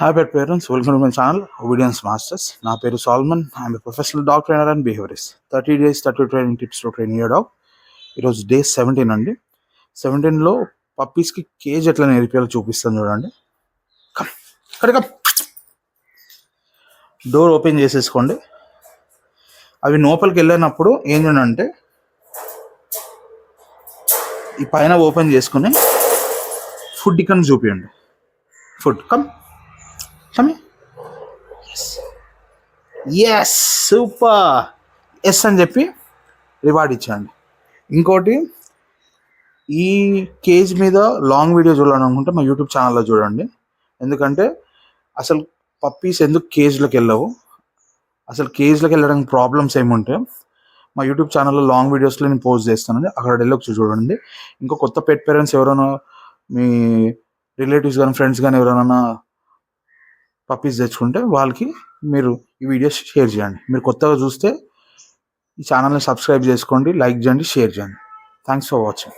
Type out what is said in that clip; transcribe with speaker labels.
Speaker 1: Hi, pet parents. Welcome to my channel, Obedience Masters. నా పేరు Salman. I'm a professional dog trainer and behaviourist. 30 days 30 training tips to train your dog. ఈరోజు day 17 అండి. 17లో పప్పీస్కి cage ఎట్లా నేర్పియాలో చూపిస్తాను చూడండి. Come ఇక్కడ come. Door open చేసేసుకోండి. అవి లోపలికి వెళ్ళినప్పుడు ఏం చేయండి అంటే ఈ పైన ఓపెన్ చేసుకుని ఫుడ్ ఇక్కడ చూపించండి. Food come come. Yes super yes అని చెప్పి రివార్డ్ ఇచ్చేయండి. ఇంకోటి, ఈ కేజ్ మీద లాంగ్ వీడియో చూడాలనుకుంటే మా యూట్యూబ్ ఛానల్లో చూడండి. ఎందుకంటే అసలు పప్పీస్ ఎందుకు కేజ్లోకి వెళ్ళవు, అసలు కేజ్లోకి వెళ్ళడానికి ప్రాబ్లమ్స్ ఏముంటే మా యూట్యూబ్ ఛానల్లో లాంగ్ వీడియోస్లో నేను పోస్ట్ చేస్తానండి. అక్కడ వెళ్ళొచ్చి చూడండి. ఇంకో కొత్త పెట్ పేరెంట్స్ ఎవరైనా మీ రిలేటివ్స్ కానీ ఫ్రెండ్స్ కానీ ఎవరైనా పప్పీస్ తెచ్చుకుంటే వాళ్ళకి మీరు ఈ వీడియోస్ షేర్ చేయండి. మీరు కొత్తగా చూస్తే ఈ ఛానల్ని సబ్స్క్రైబ్ చేసుకోండి, లైక్ చేయండి, షేర్ చేయండి. Thanks for watching.